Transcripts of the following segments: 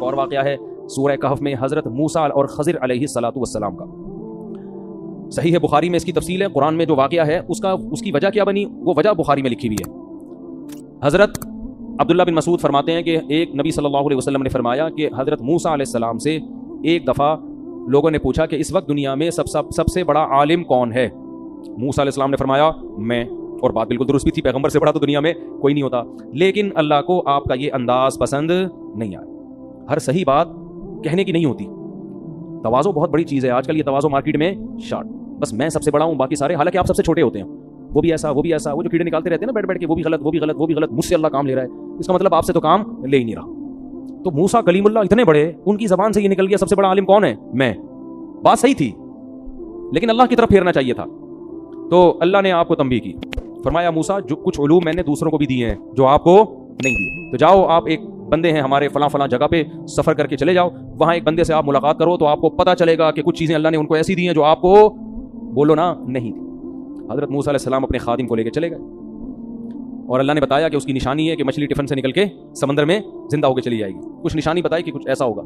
اور واقعہ ہے سورہ کہف میں حضرت موسیٰ اور خضر علیہ الصلوۃ والسلام کا. صحیح ہے بخاری میں اس کی تفصیل ہے. قرآن میں جو واقعہ ہے اس کی وجہ کیا بنی وہ وجہ بخاری میں لکھی ہوئی ہے. حضرت عبداللہ بن مسعود فرماتے ہیں کہ ایک نبی صلی اللہ علیہ وسلم نے فرمایا کہ حضرت موسیٰ علیہ السلام سے ایک دفعہ لوگوں نے پوچھا کہ اس وقت دنیا میں سب سے بڑا عالم کون ہے؟ موسیٰ علیہ السلام نے فرمایا میں. اور بات بالکل درست بھی تھی, پیغمبر سے بڑا تو دنیا میں کوئی نہیں ہوتا. لیکن اللہ کو آپ کا یہ انداز پسند نہیں آیا. ہر صحیح بات کہنے کی نہیں ہوتی. تواضع بہت بڑی چیز ہے. آج کل یہ تواضع مارکیٹ میں شارٹ, بس میں سب سے بڑا ہوں باقی سارے, حالانکہ آپ سب سے چھوٹے ہوتے ہیں. وہ بھی ایسا وہ بھی ایسا, وہ جو کیڑے نکالتے رہتے ہیں نا بیٹھ کے, وہ بھی غلط وہ بھی غلط وہ بھی غلط, مجھ سے اللہ کام لے رہا ہے, اس کا مطلب آپ سے تو کام لے ہی نہیں رہا. تو موسیٰ کلیم اللہ اتنے بڑے, ان کی زبان سے یہ نکل گیا سب سے بڑا عالم کون ہے؟ میں. بات صحیح تھی لیکن اللہ کی طرف پھیرنا چاہیے تھا. تو اللہ نے آپ کو تنبیہ کی, فرمایا موسیٰ جو کچھ علوم میں نے دوسروں کو بھی دیے ہیں جو آپ کو نہیں دیے, تو جاؤ آپ ایک بندے ہیں ہمارے فلاں فلاں جگہ پہ سفر کر کے چلے جاؤ, وہاں ایک بندے سے آپ ملاقات کرو تو آپ کو پتہ چلے گا کہ کچھ چیزیں اللہ نے ان کو ایسی دی ہیں جو آپ کو بولو نا نہیں تھی. حضرت موسیٰ علیہ السلام اپنے خادم کو لے کے چلے گئے اور اللہ نے بتایا کہ اس کی نشانی ہے کہ مچھلی ٹفن سے نکل کے سمندر میں زندہ ہو کے چلی جائے گی. کچھ نشانی بتائی کہ کچھ ایسا ہوگا.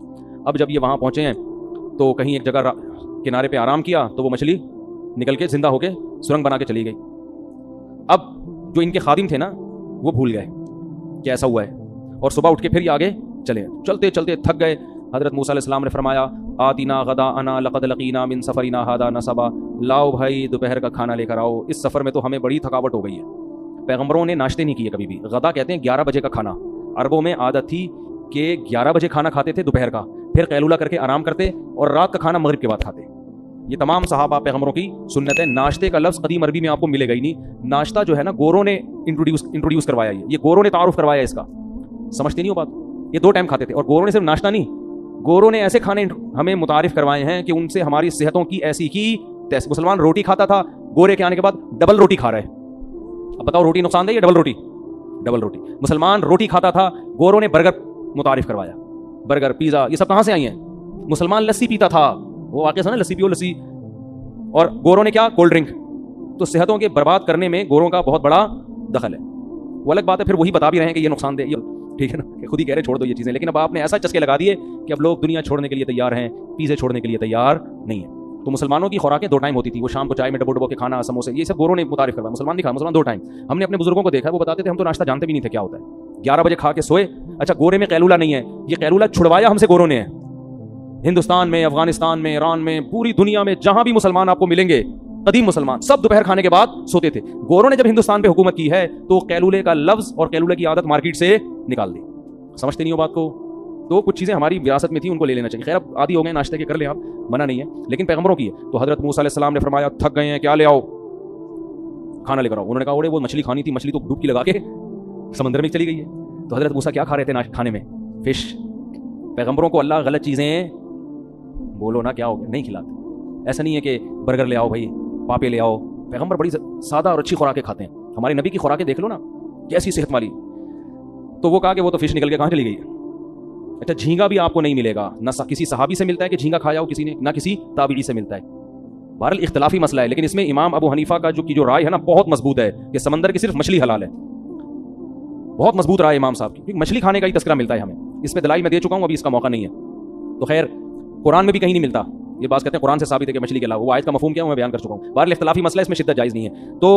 اب جب یہ وہاں پہنچے ہیں تو کہیں ایک جگہ کنارے پہ آرام کیا تو وہ مچھلی نکل کے زندہ ہو کے سرنگ بنا کے چلی گئی. اب جو ان کے خادم تھے نا وہ بھول گئے کہ ایسا ہوا ہے, اور صبح اٹھ کے پھر یہ آگے چلتے چلتے تھک گئے. حضرت موسیٰ علیہ السلام نے فرمایا آتینا غداءنا لقد لقینا من سفرنا ھذا نصبا, لاؤ بھائی دوپہر کا کھانا لے کر آؤ, اس سفر میں تو ہمیں بڑی تھکاوٹ ہو گئی ہے. پیغمبروں نے ناشتے نہیں کیے کبھی بھی. غدا کہتے ہیں 11 بجے کا کھانا. عربوں میں عادت تھی کہ 11 بجے کھانا کھاتے تھے دوپہر کا, پھر قیلولہ کر کے آرام کرتے اور رات کا کھانا مغرب کے بعد کھاتے. یہ تمام صحابہ پیغمبروں کی سنت ہے. ناشتے کا لفظ قدیم عربی میں آپ کو ملے گا ہی نہیں. ناشتہ جو ہے نا گوروں نے انٹروڈیوس کروایا, یہ گوروں نے تعارف کروایا اس کا. سمجھتے نہیں ہو بات. یہ 2 ٹائم کھاتے تھے, اور گوروں نے صرف ناشتہ نہیں, گوروں نے ایسے کھانے ہمیں متعارف کروائے ہیں کہ ان سے ہماری صحتوں کی ایسی کی تیسی. مسلمان روٹی کھاتا تھا, گورے کے آنے کے بعد ڈبل روٹی کھا رہے. اب بتاؤ روٹی نقصان دہ یا ڈبل روٹی؟ ڈبل روٹی. مسلمان روٹی کھاتا تھا, گوروں نے برگر متعارف کروایا. برگر پیزا یہ سب کہاں سے آئی ہیں؟ مسلمان لسی پیتا تھا, وہ واقعہ سنا لسی پیو لسی, اور گوروں نے کیا کولڈ ڈرنک. تو صحتوں کے برباد کرنے میں گوروں کا بہت بڑا دخل ہے. وہ الگ بات ہے, پھر وہی بتا بھی رہے ہیں کہ یہ نقصان دہ, ٹھیک ہے نا, کہ خود ہی کہہ رہے چھوڑ دو یہ چیزیں. لیکن اب آپ نے ایسا چسکے لگا دیے کہ اب لوگ دنیا چھوڑنے کے لیے تیار ہیں, پیزے چھوڑنے کے لیے تیار نہیں ہیں. تو مسلمانوں کی خوراکیں 2 ٹائم ہوتی تھی. وہ شام کو چائے میں ڈبو کے کھانا, سموسے, یہ سب گوروں نے متعارف کروایا. مسلمان نہیں کھا, مسلمان 2 ٹائم. ہم نے اپنے بزرگوں کو دیکھا, وہ بتاتے تھے ہم تو ناشتہ جانتے بھی نہیں تھے کیا ہوتا ہے. 11 بجے کھا کے سوئے. اچھا گورے میں قیلولہ نہیں ہے, یہ قیلولہ چھڑوایا ہم سے گوروں نے. ہندوستان میں, افغانستان میں, ایران میں, پوری دنیا میں جہاں بھی مسلمان آپ کو ملیں گے, قدیم مسلمان سب دوپہر کھانے کے بعد سوتے تھے. گوروں نے جب ہندوستان پہ حکومت کی ہے تو قیلولے کا لفظ اور قیلولے کی عادت مارکیٹ سے نکال دی. سمجھتے نہیں ہو بات کو. تو کچھ چیزیں ہماری وراثت میں تھی, ان کو لے لینا چاہیے. خیر اب عادی ہو گئے ناشتے کے, کر لیں آپ, منع نہیں ہے, لیکن پیغمبروں کی ہے. تو حضرت موسیٰ علیہ السلام نے فرمایا تھک گئے ہیں, کیا لے آؤ, کھانا لے کر آؤ. انہوں نے کہا وہ مچھلی کھانی تھی, مچھلی تو ڈوبکی لگا کے سمندر میں چلی گئی ہے. تو حضرت موسیٰ کیا کھا رہے تھے کھانے میں؟ فش. پیغمبروں کو اللہ غلط چیزیں بولو نا کیا ہو گیا نہیں کھلاتے. ایسا نہیں ہے کہ برگر لے آؤ بھائی, پاپے لے آؤ. پیغمبر بڑی سادہ اور اچھی خوراکیں کھاتے ہیں. ہمارے نبی کی خوراکیں دیکھ لو نا کیسی صحت والی. تو وہ کہا کہ وہ تو فش نکل کے کہاں چلی گئی. اچھا جھینگا بھی آپ کو نہیں ملے گا, نہ کسی صحابی سے ملتا ہے کہ جھینگا کھایا ہو کسی نے, نہ کسی تابعی سے ملتا ہے. بہرحال اختلافی مسئلہ ہے, لیکن اس میں امام ابو حنیفہ کا جو رائے ہے نا بہت مضبوط ہے کہ سمندر کی صرف مچھلی حلال ہے. بہت مضبوط رائے امام صاحب کی, مچھلی کھانے کا ہی تذکرہ ملتا ہے ہمیں. اس پہ دلائل میں دے چکا ہوں, ابھی اس کا موقع نہیں ہے. تو خیر قرآن میں بھی کہیں نہیں ملتا. یہ بات کہتے ہیں قرآن سے ثابت ہے کہ مچھلی کے علاوہ, وہ آیت کا مفہوم کیا میں بیان کر چکا ہوں. بہرحال اختلافی مسئلہ, اس میں شدت جائز نہیں ہے. تو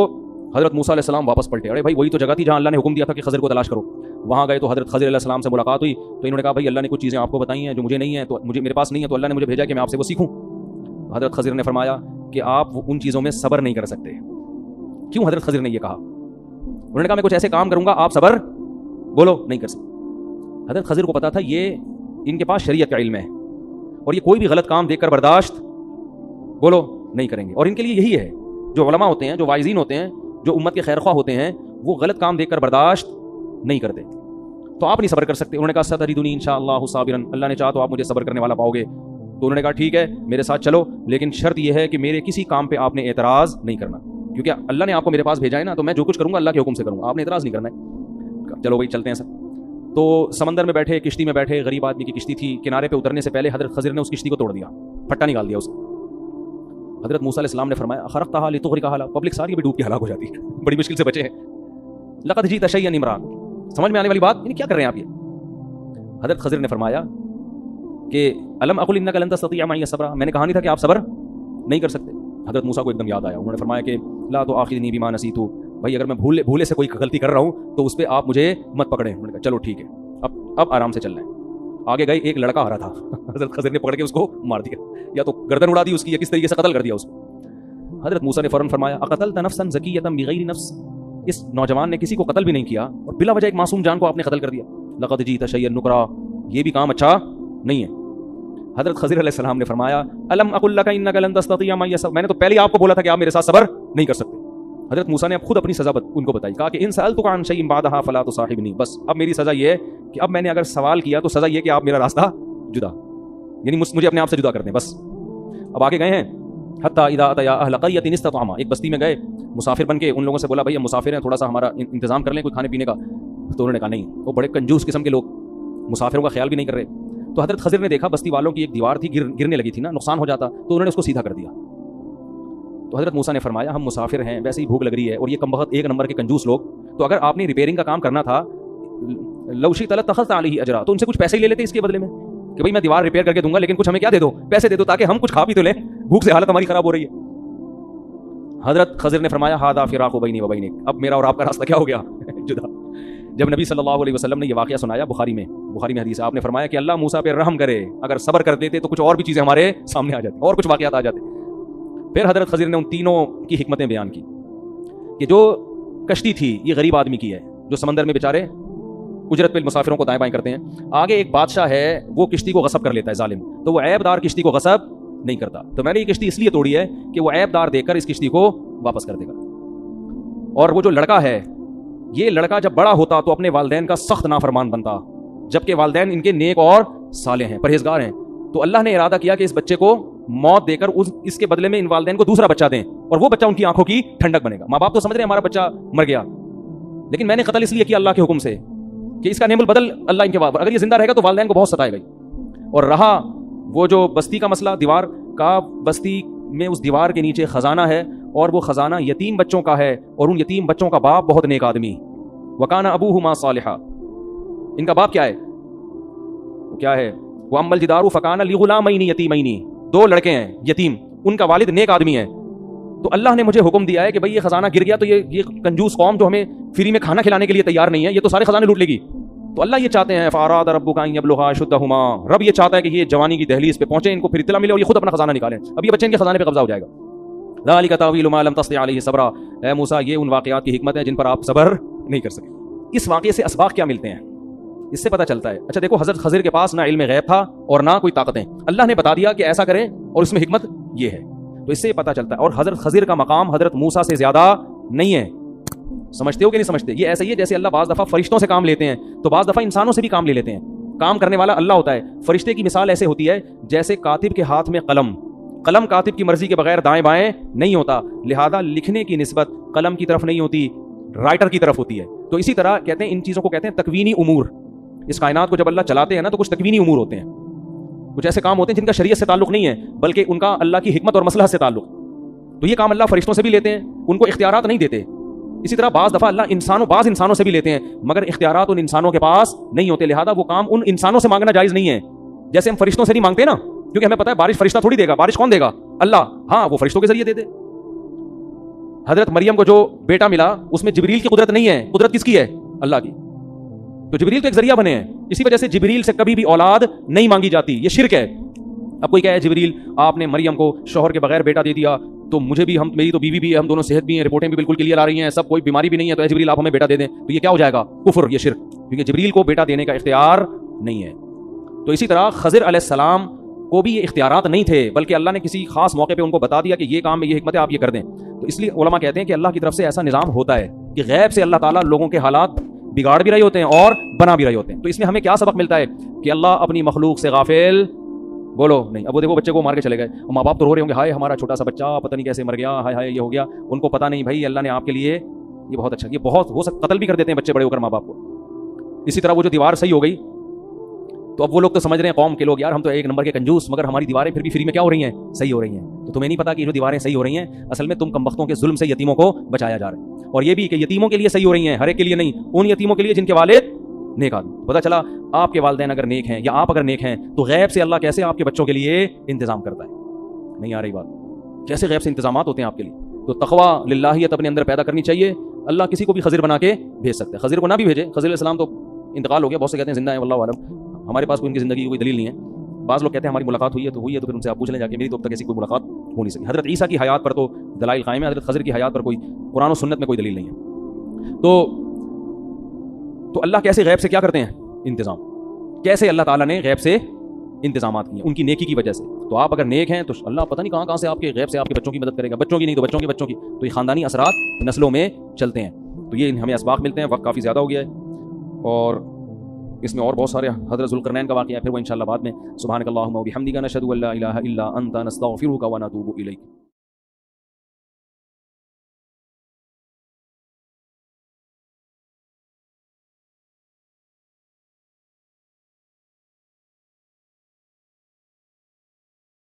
حضرت موسیٰ علیہ السلام واپس پلٹے. ارے بھائی وہی تو جگہ تھی جہاں اللہ نے حکم دیا تھا کہ خضر کو تلاش کرو. وہاں گئے تو حضرت خضر علیہ السلام سے ملاقات ہوئی. تو انہوں نے کہا بھائی اللہ نے کچھ چیزیں آپ کو بتائی ہیں جو مجھے نہیں ہیں, تو میرے پاس نہیں ہے, تو اللہ نے مجھے بھیجا کہ میں آپ سے وہ سیکھوں. حضرت خضر نے فرمایا کہ آپ ان چیزوں میں صبر نہیں کر سکتے. کیوں حضرت خضر نے یہ کہا؟ انہوں نے کہا میں کچھ ایسے کام کروں گا آپ صبر بولو نہیں کر سکتے. حضرت خضر کو پتا تھا یہ ان کے پاس شریعت کا علم ہے, اور یہ کوئی بھی غلط کام دیکھ کر برداشت بولو نہیں کریں گے. اور ان کے لیے یہی ہے, جو علماء ہوتے ہیں, جو واعظین ہوتے ہیں, جو امت کے خیر خواہ ہوتے ہیں, وہ غلط کام دیکھ کر برداشت نہیں کرتے. تو آپ نہیں صبر کر سکتے. انہوں نے کہا ستجدنی انشاءاللہ صابرا, اللہ نے چاہا تو آپ مجھے صبر کرنے والا پاؤ گے. تو انہوں نے کہا ٹھیک ہے میرے ساتھ چلو, لیکن شرط یہ ہے کہ میرے کسی کام پہ آپ نے اعتراض نہیں کرنا, کیونکہ اللہ نے آپ کو میرے پاس بھیجا ہے نا, تو میں جو کچھ کروں گا اللہ کے حکم سے کروں گا, آپ نے اعتراض نہیں کرنا ہے. چلو بھائی چلتے ہیں سر. تو سمندر میں بیٹھے, کشتی میں بیٹھے, غریب آدمی کی کشتی تھی. کنارے پہ اترنے سے پہلے حضرت خضر نے اس کشتی کو توڑ دیا, پھٹا نکال دیا اسے. حضرت موسیٰ علیہ السلام نے فرمایا خرقتها لتغرقها, پبلک ساری بھی ڈوب کے ہلاک ہو جاتی ہے, بڑی مشکل سے بچے ہیں. لقد جئت شيئا امرا, سمجھ میں آنے والی بات, یعنی کیا کر رہے ہیں آپ یہ؟ حضرت خضر نے فرمایا کہ الم اقل انک لن تستطیع معی صبرا، میں نے کہا نہیں تھا کہ آپ صبر نہیں کر سکتے. حضرت موسیٰ کو ایک دم یاد آیا. انہوں نے فرمایا کہ لا تؤاخذنی بما نسیت، بھائی اگر میں بھولے سے کوئی غلطی کر رہا ہوں تو اس پہ آپ مجھے مت پکڑیں. انہوں نے کہا چلو ٹھیک ہے، اب آرام سے چلنا ہے. آگے گئے، ایک لڑکا آ رہا تھا، حضرت خضر نے پکڑ کے اس کو مار دیا، یا تو گردن اڑا دی اس کی یا کس طریقے سے قتل کر دیا اس کو. حضرت موسیٰ نے فوراً فرمایا اقتلت نفسا زکیۃ بغیر نفس، اس نوجوان نے کسی کو قتل بھی نہیں کیا اور بلا وجہ ایک معصوم جان کو آپ نے قتل کر دیا. لقد جئت شیئا نکرا، یہ بھی کام اچھا نہیں ہے. حضرت خضر علیہ السلام نے فرمایا الم اقل لک انک لن تستطیع معی صبرا، میں نے تو پہلے آپ کو بولا تھا کہ آپ میرے ساتھ صبر نہیں کر سکتے. حضرت موسیٰ نے اب خود اپنی سزا ان کو بتائی، کہا کہ ان سألتک عن شیء بعدها فلا تصاحبنی، بس اب میری سزا یہ ہے کہ اب میں نے اگر سوال کیا تو سزا یہ کہ آپ میرا راستہ جدا، یعنی مجھے اپنے آپ سے جدا کر دیں بس. اب آگے گئے ہیں حتی اذا اتیا اہل قریۃ استطعما، ایک بستی میں گئے مسافر بن کے، ان لوگوں سے بولا بھائی ہم مسافر ہیں، تھوڑا سا ہمارا انتظام کر لیں کوئی کھانے پینے کا. تو انہوں نے کہا نہیں، وہ بڑے کنجوس قسم کے لوگ، مسافروں کا خیال بھی نہیں کر رہے. تو حضرت خضر نے دیکھا بستی والوں کی ایک دیوار تھی، گرنے لگی تھی نا، نقصان ہو جاتا، تو انہوں نے اس کو سیدھا کر دیا. تو حضرت موسیٰ نے فرمایا ہم مسافر ہیں، ویسے ہی بھوک لگ رہی ہے، اور یہ کم بخت ایک نمبر کے کنجوس لوگ، تو اگر آپ نے ریپیئرنگ کا کام کرنا تھا لو شئت لاتخذت علیہ اجرا، تو ان سے کچھ پیسے ہی لے لیتے اس کے بدلے میں کہ بھائی میں دیوار ریپیئر کر کے دوں گا، لیکن کچھ ہمیں کیا دے دو، پیسے دے دو تاکہ ہم کچھ کھا بھی تو لیں، بھوک سے حالت ہماری خراب ہو رہی ہے. حضرت خضر نے فرمایا ھذا فراق بینی و بینک، اب میرا اور آپ کا راستہ کیا ہو گیا جدا. جب نبی صلی اللہ علیہ وسلم نے یہ واقعہ سنایا، بخاری میں حدیث ہے، آپ نے فرمایا کہ اللہ موسیٰ پہ رحم کرے، اگر صبر کر دیتے تو کچھ اور بھی چیزیں ہمارے سامنے آ جاتی اور کچھ واقعات آ جاتے. پھر حضرت خضر نے ان تینوں کی حکمتیں بیان کی کہ جو کشتی تھی یہ غریب آدمی کی ہے، جو سمندر میں بیچارے اجرت پہ مسافروں کو دائیں بائیں کرتے ہیں. آگے ایک بادشاہ ہے، وہ کشتی کو غصب کر لیتا ہے ظالم، تو وہ عیب دار کشتی کو غصب نہیں کرتا. تو میں نے یہ کشتی اس لیے توڑی ہے کہ وہ عیب دار دے کر اس کشتی کو واپس کر دے گا. اور وہ جو لڑکا ہے، یہ لڑکا جب بڑا ہوتا تو اپنے والدین کا سخت نافرمان بنتا، جبکہ والدین ان کے نیک اور صالح ہیں، پرہیزگار ہیں. تو اللہ نے ارادہ کیا کہ اس بچے کو موت دے کر اس کے بدلے میں ان والدین کو دوسرا بچہ دیں، اور وہ بچہ ان کی آنکھوں کی ٹھنڈک بنے گا. ماں باپ تو سمجھ رہے ہیں ہمارا بچہ مر گیا، لیکن میں نے قتل اس لیے کیا اللہ کے حکم سے کہ اس کا نعم البدل اللہ ان کے بعد، اگر یہ زندہ رہے گا تو والدین کو بہت ستائے گا. اور رہا وہ جو بستی کا مسئلہ دیوار کا، بستی میں اس دیوار کے نیچے خزانہ ہے، اور وہ خزانہ یتیم بچوں کا ہے، اور ان یتیم بچوں کا باپ بہت نیک آدمی. وکان ابوہما صالحا، ان کا باپ کیا ہے، وہ کیا ہے، وہ اما الجدار فکان لغلامین یتیمین، دو لڑکے ہیں یتیم، ان کا والد نیک آدمی ہے. تو اللہ نے مجھے حکم دیا ہے کہ بھئی یہ خزانہ گر گیا تو یہ کنجوس قوم جو ہمیں فری میں کھانا کھلانے کے لیے تیار نہیں ہے، یہ تو سارے خزانے لوٹ لے گی. تو اللہ یہ چاہتے ہیں فاراد ربک ان یبلغا اشدہما، رب یہ چاہتا ہے کہ یہ جوانی کی دہلیز پہ پہنچے، ان کو پھر اطلاع ملے اور یہ خود اپنا خزانہ نکالیں. اب یہ بچے ان کے خزانے پہ قبضہ ہو جائے گا. ذالک تاویل ما لم تستطع علیہ صبرا، اے موسیٰ یہ ان واقعات کی حکمت ہے جن پر آپ صبر نہیں کر سکے. اس واقعے سے اسباق کیا ملتے ہیں، اس سے پتہ چلتا ہے. اچھا دیکھو، حضرت خضر کے پاس نہ علم غیب تھا اور نہ کوئی طاقتیں، اللہ نے بتا دیا کہ ایسا کریں اور اس میں حکمت یہ ہے. تو اس سے پتہ چلتا ہے. اور حضرت خضر کا مقام حضرت موسیٰ سے زیادہ نہیں ہے. سمجھتے ہو کہ نہیں سمجھتے؟ یہ ایسا ہی ہے جیسے اللہ بعض دفعہ فرشتوں سے کام لیتے ہیں تو بعض دفعہ انسانوں سے بھی کام لے لیتے ہیں. کام کرنے والا اللہ ہوتا ہے. فرشتے کی مثال ایسے ہوتی ہے جیسے کاتب کے ہاتھ میں قلم کاتب کی مرضی کے بغیر دائیں بائیں نہیں ہوتا، لہذا لکھنے کی نسبت قلم کی طرف نہیں ہوتی، رائٹر کی طرف ہوتی ہے. تو اسی طرح کہتے ہیں ان چیزوں کو کہتے ہیں تکوینی امور. اس کائنات کو جب اللہ چلاتے ہیں نا تو کچھ تکوینی امور ہوتے ہیں، کچھ ایسے کام ہوتے ہیں جن کا شریعت سے تعلق نہیں ہے بلکہ ان کا اللہ کی حکمت اور مصلحت سے تعلق. تو یہ کام اللہ فرشتوں سے بھی لیتے ہیں، ان کو اختیارات نہیں دیتے. اسی طرح بعض دفعہ اللہ بعض انسانوں سے بھی لیتے ہیں مگر اختیارات ان انسانوں کے پاس نہیں ہوتے، لہذا وہ کام ان انسانوں سے مانگنا جائز نہیں ہے. جیسے ہم فرشتوں سے نہیں مانگتے نا، کیونکہ ہمیں پتہ ہے بارش فرشتہ تھوڑی دے گا، بارش کون دے گا؟ اللہ. ہاں وہ فرشتوں کے ذریعے دے دے. حضرت مریم کو جو بیٹا ملا اس میں جبریل کی قدرت نہیں ہے، قدرت کس کی ہے؟ اللہ کی. تو جبریل تو ایک ذریعہ بنے ہیں، اسی وجہ سے جبریل سے کبھی بھی اولاد نہیں مانگی جاتی، یہ شرک ہے. اب کوئی کہے جبریل آپ نے مریم کو شوہر کے بغیر بیٹا دے دیا تو مجھے بھی، میری تو بیوی بھی ہے، ہم دونوں صحت بھی ہیں، رپورٹیں بھی بالکل کلیئر آ رہی ہیں، سب کوئی بیماری بھی نہیں ہے، تو اے جبریل آپ ہمیں بیٹا دے دیں، تو یہ کیا ہو جائے گا؟ کفر، یہ شرک، کیونکہ جبریل کو بیٹا دینے کا اختیار نہیں ہے. تو اسی طرح خضر علیہ السلام کو بھی یہ اختیارات نہیں تھے بلکہ اللہ نے کسی خاص موقع پہ ان کو بتا دیا کہ یہ کام میں یہ حکمت ہے آپ یہ کر دیں. تو اس لیے علماء کہتے ہیں کہ اللہ کی طرف سے ایسا نظام ہوتا ہے کہ غیب سے اللہ تعالیٰ لوگوں کے حالات بگاڑ بھی رہے ہوتے ہیں اور بنا بھی رہے ہوتے ہیں. تو اس میں ہمیں کیا سبق ملتا ہے کہ اللہ اپنی مخلوق سے غافل بولو نہیں. اب وہ دیکھو بچے کو مار کے چلے گئے، اور ماں باپ تو رو رہے ہوں گے، ہائے ہمارا چھوٹا سا بچہ پتہ نہیں کیسے مر گیا، ہائے ہائے یہ ہو گیا. ان کو پتہ نہیں بھائی اللہ نے آپ کے لیے یہ بہت اچھا، یہ بہت ہو سکتا قتل بھی کر دیتے ہیں بچے بڑے ہو کر ماں باپ کو. اسی طرح وہ جو دیوار صحیح ہو گئی تو اب وہ لوگ تو سمجھ رہے ہیں قوم کے لوگ یار ہم تو ایک نمبر کے کنجوس، مگر ہماری دیواریں پھر بھی فری میں کیا ہو رہی ہیں؟ صحیح ہو رہی ہیں. تو تمہیں نہیں پتا کہ جو دیواریں صحیح ہو رہی ہیں اصل میں تم کمبختوں کے ظلم سے یتیموں کو بچایا جا رہا ہے. اور یہ بھی کہ یتیموں کے لیے صحیح ہو رہی ہیں، ہر ایک کے لیے نہیں، ان یتیموں کے لیے جن کے والد نیک آدمی. پتہ چلا آپ کے والدین اگر نیک ہیں یا آپ اگر نیک ہیں تو غیب سے اللہ کیسے آپ کے بچوں کے لیے انتظام کرتا ہے. نہیں آ رہی بات؟ کیسے غیب سے انتظامات ہوتے ہیں آپ کے لیے. تو تقویٰ للہیت اپنے اندر پیدا کرنی چاہیے. اللہ کسی کو بھی خضر بنا کے بھیج سکتا ہے. خضر کو نہ بھی بھیجے, خضر علیہ السلام تو انتقال ہو گیا, بہت سے کہتے ہیں زندہ ہیں, واللہ اعلم, ہمارے پاس کوئی ان کی زندگی کی کوئی دلیل نہیں ہے. بعض لوگ کہتے ہیں ہماری ملاقات ہوئی ہے تو پھر ان سے آپ پوچھ لیں جا کے, میری تو اب تک ایسی کوئی ملاقات ہو نہیں سکی. حضرت عیسیٰ کی حیات پر تو دلائل قائم ہے, حضرت خضر کی حیات پر کوئی قرآن و سنت میں کوئی دلیل نہیں ہے. تو اللہ کیسے غیب سے کیا کرتے ہیں انتظام, کیسے اللہ تعالیٰ نے غیب سے انتظامات کیے ان کی نیکی کی وجہ سے. تو آپ اگر نیک ہیں تو اللہ پتہ نہیں کہاں سے آپ کے غیب سے آپ کے بچوں کی مدد کرے گا, بچوں کی نہیں تو بچوں کے بچوں کی. تو یہ خاندانی اثرات نسلوں میں چلتے ہیں. تو یہ ہمیں اسباق ملتے ہیں. وقت کافی زیادہ ہو گیا ہے اور اس میں اور بہت سارے حضرت ذوالقرنین کا واقعہ ہے, پھر وہ انشاءاللہ بعد میں. سبحانک اللہم و بحمدک نشہد ان لا الہ الا انت نستغفرک و نتوب الیک.